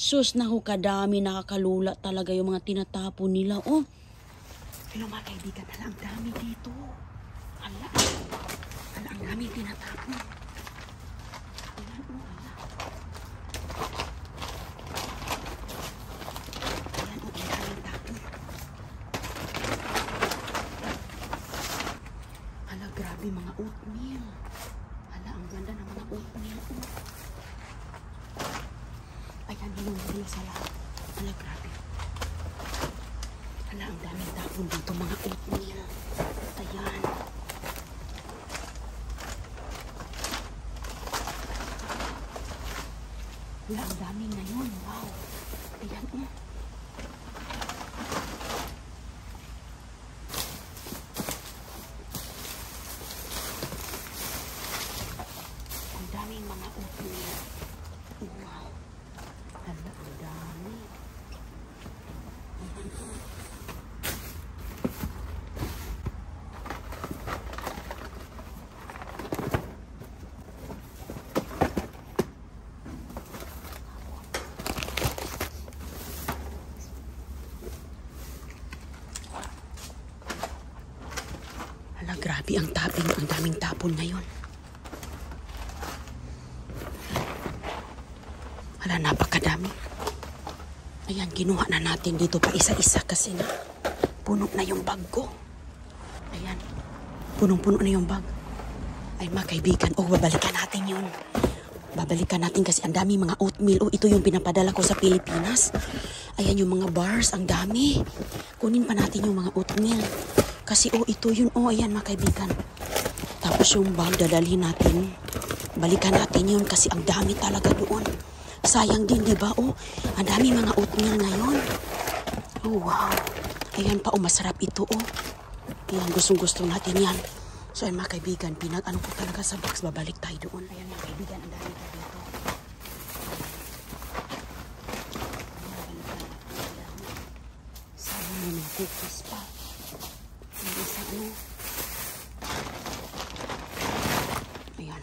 Sus, naku, kadami, nakakalula talaga yung mga tinatapon nila. Oh, Pero mga kaibigan, hala, ang dami dito. Hala, ang dami tinatapon. Ayan, oh, hala. Ayan, oh, ang daming tapon. Hala, grabe mga oatmeal. Hala, ang ganda ng mga oatmeal. Oh. Ayan, hinong-hilo sa lahat. Hala, grabe. Hala, ang daming tapon dito, mga oatmeal. Ayan. Hala, ang dami ngayon. Wow. Ayan, oh. Ang daming mga oatmeal. Wow. Hala, ang dami. Ayan, oh. Hala, grabe ang taping. Ang daming tapon ngayon. Hala, napakadami. Ayan, kinuha na natin dito pa isa-isa kasi na puno na yung bag ko. Ayan, punong-puno na yung bag. Ay, mga kaibigan, oh, babalikan natin yun. Babalikan natin kasi ang dami mga oatmeal. Oh, ito yung pinapadala ko sa Pilipinas. Ayan yung mga bars, ang dami. Kunin pa natin yung mga oatmeal. Kasi, oh, ito yun. Oh, ayan, mga kaibigan. Tapos yung bag, dadalhin natin. Balikan natin yun kasi ang dami talaga doon. Sayang din, di ba? Oh, ang dami mga oatmeal ngayon. Oh, wow. Ayan pa, oh, masarap ito, oh. Ayan, gustong-gusto natin yan. So, ayan, mga kaibigan, pinag-ano ko talaga sa box. Babalik tayo doon. Ayan, mga kaibigan, ang dami pa dito. Sayang na mga cookies pa. Hindi sa ano. Ayan.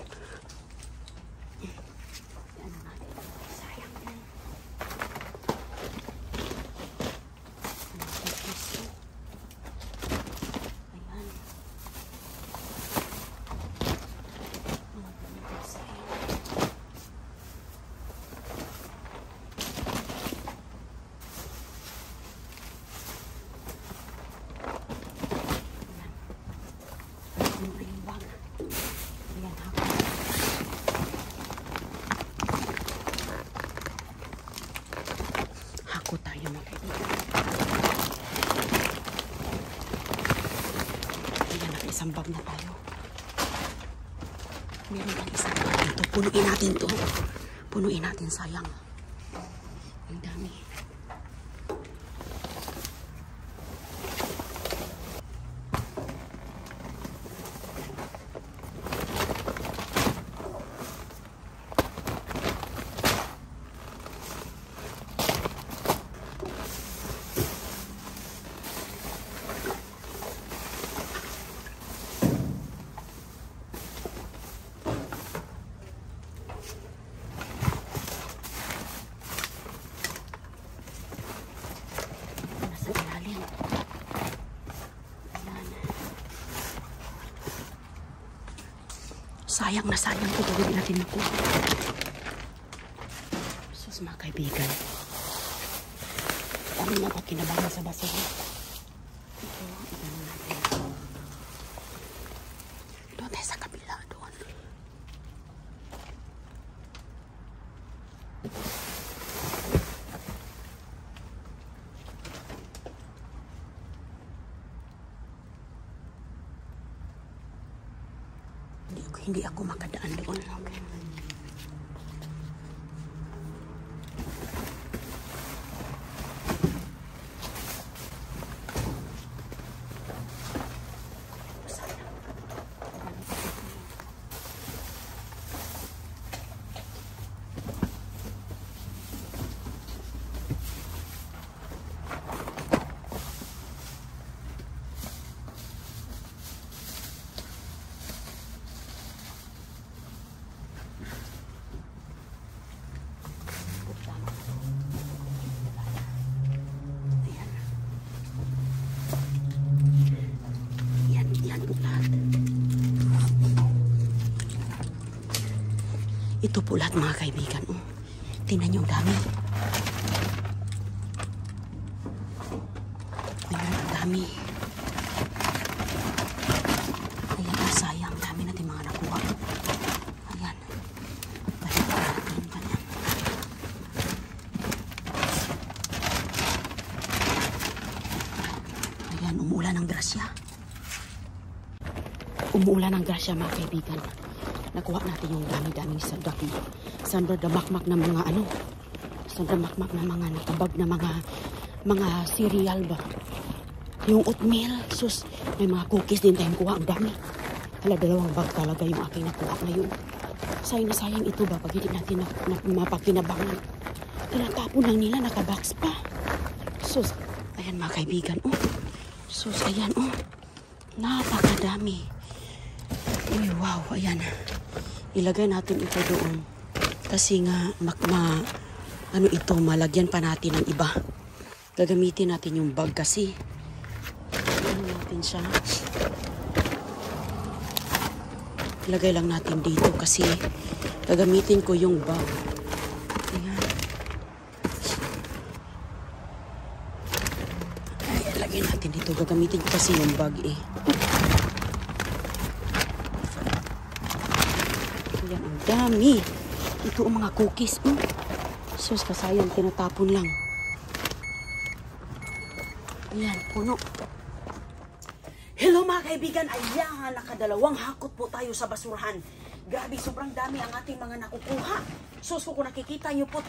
Ayan na natin. Sayang din. Mga cookies. Ayan. Mga ganito sayang. Ano na yung bag? Ayan, hako. Hako tayo, mga kaibigan. Ayan, naka-isang bag na tayo. Meron pang isang bag dito. Punuin natin to. Punuin natin, sayang. Ang dami. Nasa ilalim. Ayan. Sayang na sayang ito. Gawin natin makuha. Sus, mga kaibigan. Ano na ba kinabangan sa basura? Ito, ano natin. Doon tayo sa kabila. Doon. Hindi ako makadaan doon. Okay. Ito po lahat mga kaibigan. Oh. Tingnan niyo ang dami. Ayan, ang dami. Ayan, sayang. Ang dami natin mga nakuha. Ayan. Balik natin. Ganyan. Ayan, umuulan ng grasya. Umuulan ng grasya mga kaibigan. Nakuha natin yung dami-daming sandradamakmak na mga ano. Sandradamakmak na mga natabag na mga cereal ba. Yung oatmeal, sus, may mga cookies din tayong kuha. Ang dami. Hala, 2 bag talaga yung aking nakuha ngayon. Sayang na sayang ito ba pag hindi natin mapagkinabangan. Tinatapon lang nila, nakabox pa. Sus, ayan mga kaibigan, oh. Sus, ayan, oh. Napakadami. Uy, wow, ayan. Ilagay natin ito doon. Kasi nga, ano ito, malagyan pa natin ng iba. Gagamitin natin yung bag kasi. Ano natin siya. Ilagay lang natin dito kasi gagamitin ko yung bag. Ayan. Ayan, ilagay natin dito. Gagamitin ko kasi yung bag eh. Ayan, ang dami. Ito ang mga cookies. Sus, kasayang tinatapon lang. Ayan, puno. Hello mga kaibigan. Ayan, nakadalawang hakot po tayo sa basurahan. Grabe, sobrang dami ang ating mga nakukuha. Sus, kung nakikita nyo po,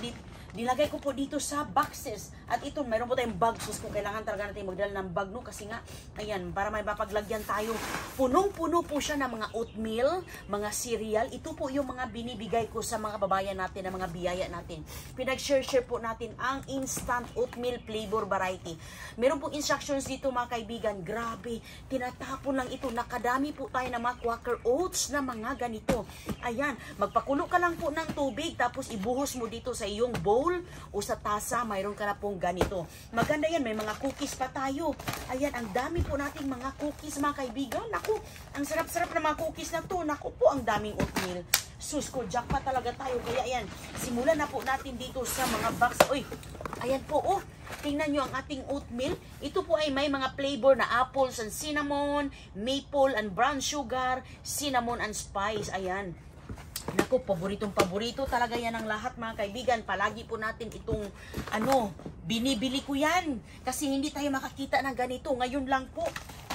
nilagay ko po dito sa boxes. At ito, mayroon po tayong bag. Sus, kung kailangan talaga natin magdala ng bag, no? Kasi nga, ayan, para may mapaglagyan tayo. Punong-puno po siya ng mga oatmeal, mga cereal. Ito po yung mga binibigay ko sa mga babayan natin, na mga biyaya natin. Pinag-share po natin ang instant oatmeal flavor variety. Meron po instructions dito mga kaibigan. Grabe, tinatapon lang ito. Nakadami po tayo ng mga Quaker Oats na mga ganito. Ayan, magpakulo ka lang po ng tubig, tapos ibuhos mo dito sa iyong bowl o sa tasa, mayroon ka na pong ganito. Maganda yan, may mga cookies pa tayo. Ayan, ang dami po nating mga cookies mga kaibigan. Naku, ang sarap-sarap na mga cookies na to. Naku po, ang daming oatmeal. Sus ko, jackpot talaga tayo. Kaya ayan, simulan na po natin dito sa mga box. Uy, ayan po, oh. Tingnan nyo ang ating oatmeal. Ito po ay may mga flavor na apples and cinnamon, maple and brown sugar, cinnamon and spice. Ayan. Naku, paboritong-paborito talaga yan ang lahat mga kaibigan. Palagi po natin itong, binibili ko yan. Kasi hindi tayo makakita ng ganito. Ngayon lang po.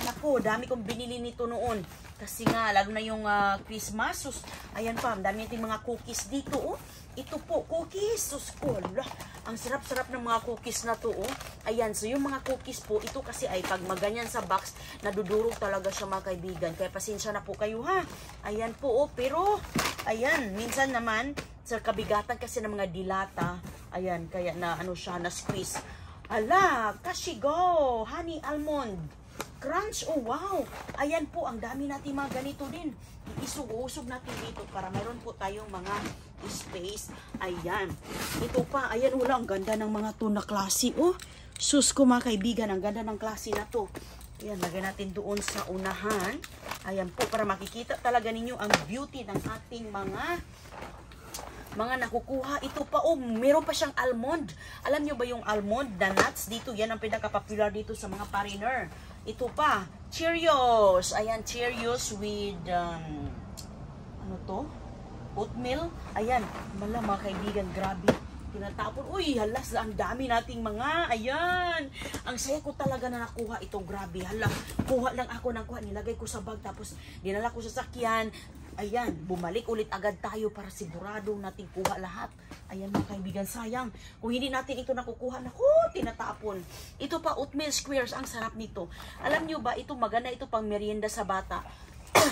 Naku, dami kong binili nito noon. Kasi nga, lalo na yung Christmas. Sus, ayan pa, dami nating mga cookies dito, oh. Ito po, cookies. Sus ko, ang sarap-sarap ng mga cookies na to, oh. Ayan, so yung mga cookies po, ito kasi ay pag maganyan sa box, nadudurog talaga siya mga kaibigan. Kaya pasensya na po kayo, ha. Ayan po, oh. Pero, ayan, minsan naman, sa kabigatan kasi ng mga dilata, ayan, kaya na, siya, na squeeze. Ala, Kashigo, honey almond, crunch, oh wow. Ayan po, ang dami natin mga ganito din. Isug-usog natin dito para mayroon po tayong mga space. Ayan. Ito pa, ayan, wala, ang ganda ng mga to na klase, oh. Sus ko mga kaibigan, ang ganda ng klase na to. Ayan, lagay natin doon sa unahan. Ayan po, para makikita talaga ninyo ang beauty ng ating mga nakukuha. Ito pa, oh, meron pa siyang almond. Alam nyo ba yung almond na nuts dito? Yan ang pinaka-popular dito sa mga foreigner. Ito pa, Cheerios. Ayan, Cheerios with, ano to? Oatmeal. Ayan, mga kaibigan, grabe. Tinatapon. Uy, halas, ang dami nating mga, ayan. Ang saya ko talaga na nakuha ito, grabe. Hala, kuha lang ako ng kuha. Nilagay ko sa bag, tapos dinala ko sa sakyan. Ayan, bumalik ulit agad tayo para sigurado natin kuha lahat. Ayan mga kaibigan, sayang. Kung hindi natin ito nakukuha, naku, tinatapon. Ito pa, oatmeal squares, ang sarap nito. Alam nyo ba, ito maganda ito pang merienda sa bata.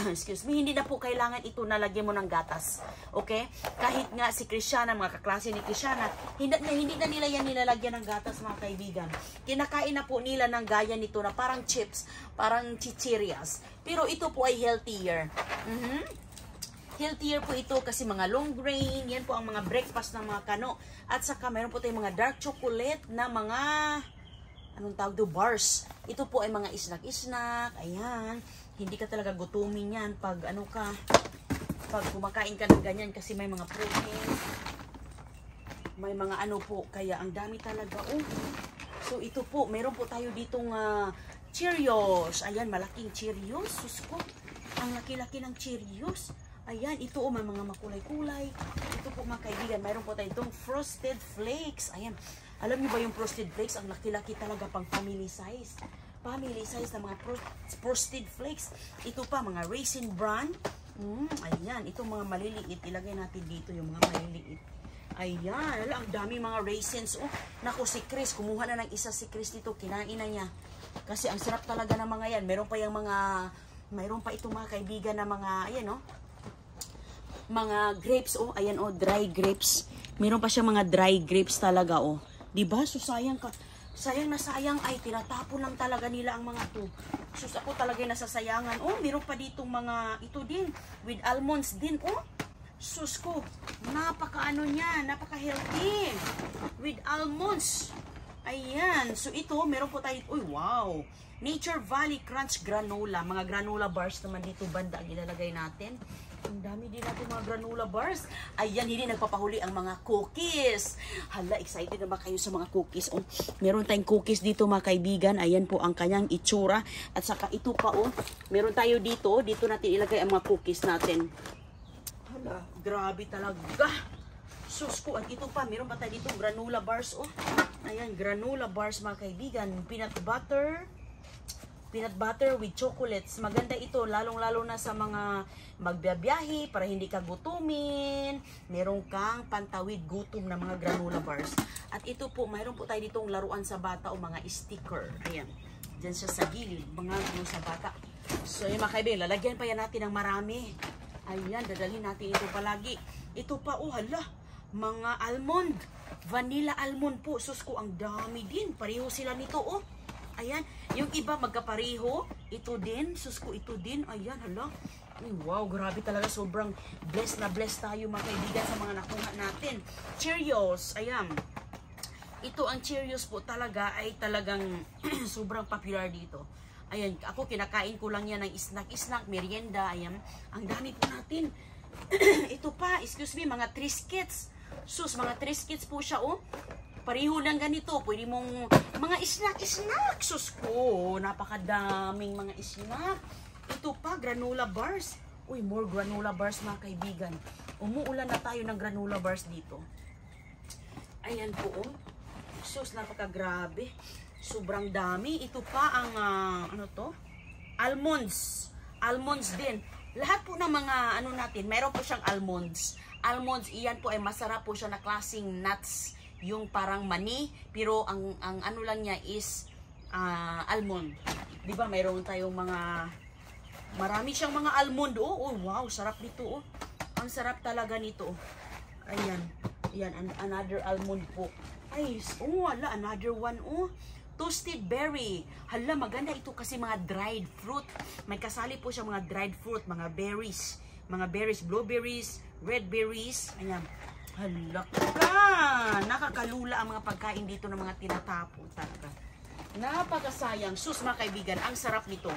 Excuse me, hindi na po kailangan ito nalagyan mo ng gatas. Okay? Kahit nga si Krishana, mga kaklase ni Krishana, hindi na nila yan nilalagyan ng gatas mga kaibigan. Kinakain na po nila ng gaya nito na parang chips, parang chichirias. Pero ito po ay healthier. Healthier po ito kasi mga long grain, yan po ang mga breakfast ng mga kano. At saka mayroon po tayong mga dark chocolate na mga, anong tawag do, bars. Ito po ay mga snack-snack, ayan. Hindi ka talaga gutumin yan pag ano ka, pag kumakain ka ng ganyan kasi may mga protein, may mga ano po, kaya ang dami talaga. Oh. So ito po, meron po tayo ditong Cheerios. Ayan, malaking Cheerios. Sus ko, ang laki-laki ng Cheerios. Ayan, ito may mga makulay-kulay. Ito po mga kaibigan, mayroon po tayo itong Frosted Flakes. Ayan, alam niyo ba yung Frosted Flakes? Ang laki-laki talaga pang family size. Family size na mga Frosted Flakes. Ito pa, mga Raisin Bran. Ayan, itong mga maliliit. Ilagay natin dito yung mga maliliit. Ayan, ang dami mga raisins. Oh, naku, si Chris, kumuha na ng isa si Chris dito. Kinain na niya. Kasi ang sarap talaga ng mga yan. Meron pa yung mga, mayroon pa itong mga kaibigan na mga, ayan oh. Mga grapes, oh. Ayan oh, dry grapes. Meron pa siya mga dry grapes talaga, oh. Diba? So, sayang ka. Sayang na sayang ay tinatapon lang talaga nila ang mga to. Sus, ako talaga yung nasasayangan. Oh, meron pa ditong mga, ito din, with almonds din, oh. Sus ko, napaka-ano niya, napaka-healthy. With almonds. Ayan. So, ito, meron po tayo, uy, wow. Nature Valley Crunch Granola. Mga granola bars naman dito, banda ang ilalagay natin. Ang dami din natin mga granola bars. Ayan, hindi nagpapahuli ang mga cookies. Hala, excited na ba kayo sa mga cookies? Oh, meron tayong cookies dito mga kaibigan. Ayan po ang kanyang itsura. At saka ito pa, oh. Meron tayo dito. Dito natin ilagay ang mga cookies natin. Hala, grabe talaga. Sus ko, at ito pa, meron pa tayo dito granola bars, oh. Ayan, granola bars mga kaibigan. Peanut butter with chocolates. Maganda ito, lalong-lalo na sa mga magbiyabiyahe para hindi ka gutumin. Meron kang pantawid gutom na mga granola bars. At ito po, mayroon po tayo ditong laruan sa bata o mga sticker. Ayan, dyan siya sa gilid, mga sa bata. So, yung mga kaibigan, lalagyan pa yan natin ng marami. Ayan, dadalhin natin ito palagi. Ito pa, oh, hala, mga almond. Vanilla almond po. Sus ko, ang dami din. Pareho sila nito, oh. Ayan, yung iba magkapareho. Ito din, sus ko, ito din. Ayan, hala. Ay, wow, grabe talaga. Sobrang blessed na blessed tayo mga kaibigan sa mga nakuha natin. Cheerios, ayan. Ito ang Cheerios po talaga ay talagang sobrang popular dito. Ayan, ako kinakain ko lang yan ng snack, merienda. Ayan, ang dami po natin. Ito pa, excuse me, mga Triscuits. Sus, mga Triscuits po siya, oh. Pareho lang ganito. Pwede mong mga snack. Sus ko, napakadaming mga snack. Ito pa, granola bars. Uy, more granola bars mga kaibigan. Umuulan na tayo ng granola bars dito. Ayan po, oh. Sus, napakagrabe. Sobrang dami. Ito pa ang, ano to? Almonds. Almonds din. Lahat po ng mga, ano natin, meron po siyang almonds. Almonds, iyan po ay masarap po siya na klaseng nuts. Yung parang mani, pero ang ano lang niya is almond. Di ba mayroon tayong mga, marami siyang mga almond. Oh, wow, sarap nito, oh. Ang sarap talaga nito. Ayan, ayan, another almond po. Ay, oh, wala, another one, oh. Toasted berry. Hala, maganda ito kasi mga dried fruit. May kasali po siya mga dried fruit, mga berries. Mga berries, blueberries, red berries. Ayan. Hala ka! Nakakalula ang mga pagkain dito ng mga tinatapon talaga. Napakasayang. Sus mga kaibigan, ang sarap nito.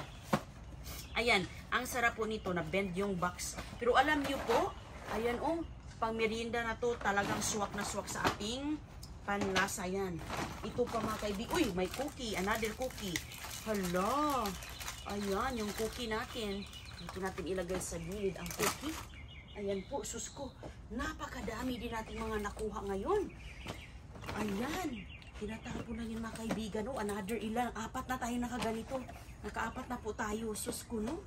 Ayan, ang sarap po nito na bend yung box. Pero alam niyo po, ayan oh, pang merienda na to talagang suwak na suwak sa ating panlasa yan. Ito pa mga kaibigan. Uy, may cookie. Another cookie. Hala. Ayan, yung cookie natin. Dito natin ilagay sa gilid ang cookie. Ayan po, sus ko. Napakadami din natin mga nakuha ngayon. Ayan. Tinatapon na yun mga kaibigan. No? Another ilang. 4 na tayo nakaganito. Naka-4 na po tayo. Sus ko, no?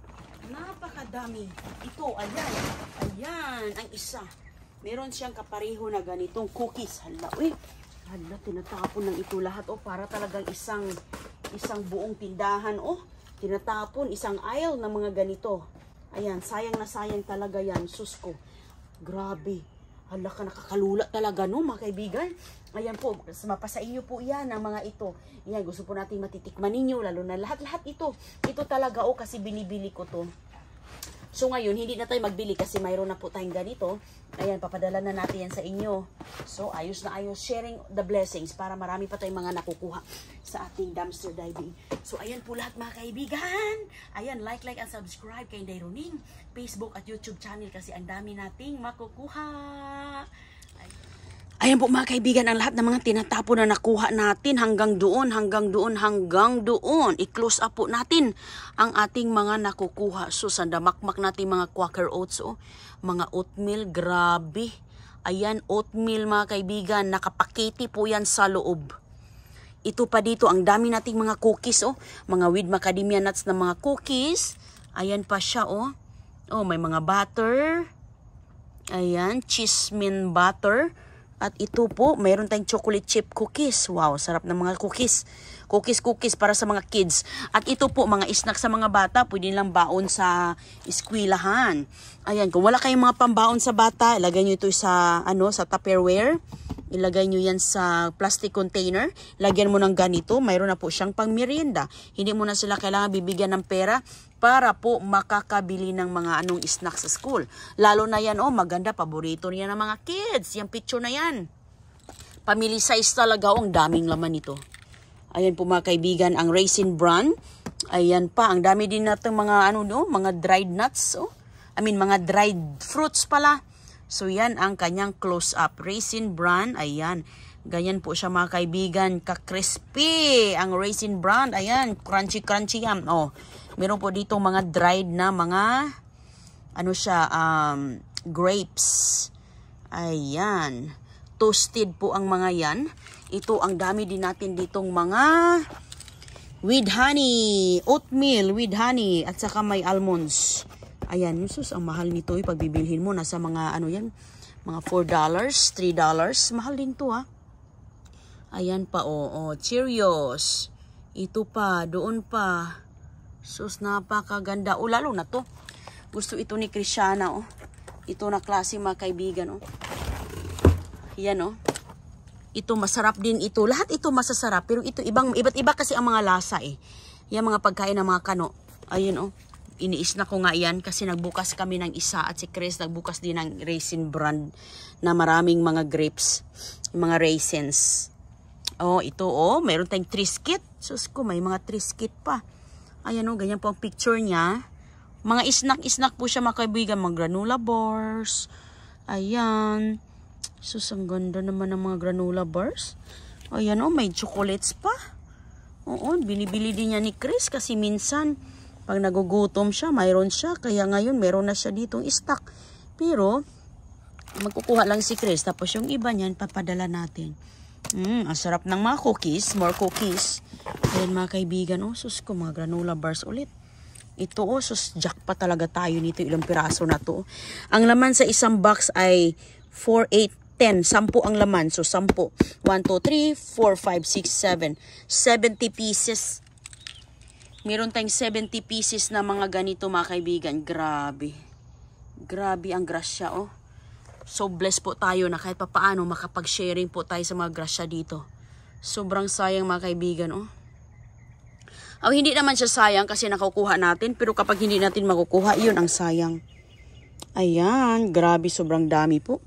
Napakadami. Ito, ayan. Ayan, ang isa. Meron siyang kapareho na ganitong cookies. Hala, uy. Hala, tinatapon ng ito lahat. Oh, para talagang isang buong tindahan. Oh, tinatapon. Isang aisle ng mga ganito. Ayan, sayang na sayang talaga yan. Sus ko. Grabe. Hala ka, nakakalula talaga, no, mga kaibigan. Ayan po, mapasa inyo po yan, ang mga ito. Ayan, gusto po natin matitikman ninyo, lalo na lahat-lahat ito. Ito talaga, oh, kasi binibili ko to. So ngayon, hindi na tayo magbili kasi mayroon na po tayong ganito. Ayan, papadala na natin yan sa inyo. So, ayos na ayos. Sharing the blessings para marami pa tayong mga nakukuha sa ating dumpster diving. So, ayan po lahat mga kaibigan. Ayan, like and subscribe kay Inday Roning. Facebook at YouTube channel kasi ang dami nating makukuha. Ayan po mga kaibigan, ang lahat ng mga tinatapon na nakuha natin hanggang doon. I-close up po natin ang ating mga nakukuha. So, sandamakmak natin mga Quaker Oats, oh. Mga oatmeal, grabe. Ayan, oatmeal mga kaibigan, nakapakiti po yan sa loob. Ito pa dito, ang dami nating mga cookies, oh. Mga with macadamia nuts na mga cookies. Ayan pa siya, oh. Oh, may mga butter. Ayan, cheese mint butter. At ito po, mayroon tayong chocolate chip cookies. Wow, sarap ng mga cookies. Cookies para sa mga kids. At ito po, mga snack sa mga bata. Pwede nilang baon sa eskwelahan. Ayan, kung wala kayong mga pambaon sa bata, ilagay nyo ito sa, sa Tupperware. Ilagay nyo yan sa plastic container. Lagyan mo ng ganito. Mayroon na po siyang pang merienda. Hindi mo na sila kailangan bibigyan ng pera para po makakabili ng mga snack sa school. Lalo na yan, maganda, paborito niya ng mga kids. Yung picture na yan. Family size talaga, ang daming laman nito. Ayan po mga kaibigan, ang Raisin Bran. Ayan pa, ang dami din natin mga, mga dried nuts. Mga dried fruits pala. So yan ang kanyang close-up. Raisin Bran, ayan. Ganyan po siya mga kaibigan, ka-crispy. Ang Raisin Bran, ayan, crunchy yan. Meron po dito mga dried na mga, grapes. Ayan. Toasted po ang mga yan. Ito, ang dami din natin ditong mga with honey, oatmeal with honey, at saka may almonds. Ayan, sus, ang mahal nito. Pag bibilhin mo, nasa mga, mga $4, $3. Mahal din to, ha. Ayan pa, Cheerios. Ito pa, doon pa. Sus, napakaganda. Lalo na to. Gusto ito ni Krishana, Ito na klase mga kaibigan, Yan, Ito, masarap din ito. Lahat ito masasarap. Pero ito, iba't iba kasi ang mga lasa, Yan mga pagkain ng mga kano. Ayun, iniis na ko nga yan kasi nagbukas kami ng isa at si Chris nagbukas din ng Raisin Brand na maraming mga grapes, mga raisins. Ito, meron tayong Triscuit. Sus ko, may mga Triscuit pa. Ayan, ganyan po ang picture niya. Mga snack po siya mga kaibigan, mga granola bars. Ayan. Sus, ang ganda naman ng mga granola bars. Ayan, may chocolates pa. Binibili din niya ni Chris kasi minsan pag nagugutom siya, mayroon siya. Kaya ngayon, meron na siya ditong stock. Pero, magkukuha lang si Chris. Tapos yung iba niyan, papadala natin. Ang sarap ng mga cookies. More cookies. Ayan mga kaibigan. Sus ko, mga granola bars ulit. Ito, sus, jack pa talaga tayo nito. Ilang piraso na to. Ang laman sa isang box ay 4, 8, 10. 10 ang laman. So, 10. 1, 2, 3, 4, 5, 6, 7. 70 pieces. Meron tayong 70 pieces na mga ganito mga kaibigan. Grabe. Grabe ang grasya, So blessed po tayo na kahit papaano makapag-sharing po tayo sa mga grasya dito. Sobrang sayang mga kaibigan, hindi naman siya sayang kasi nakukuha natin. Pero kapag hindi natin makukuha, yun ang sayang. Ayan. Grabe, sobrang dami po.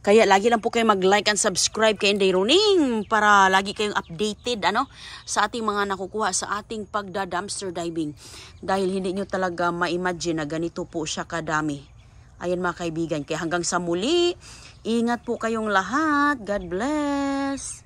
Kaya lagi lang po kayo mag-like and subscribe kay Inday Roning para lagi kayong updated sa ating mga nakukuha sa ating pagda-dumpster diving. Dahil hindi nyo talaga ma-imagine na ganito po siya kadami. Ayan mga kaibigan, kaya hanggang sa muli, ingat po kayong lahat. God bless!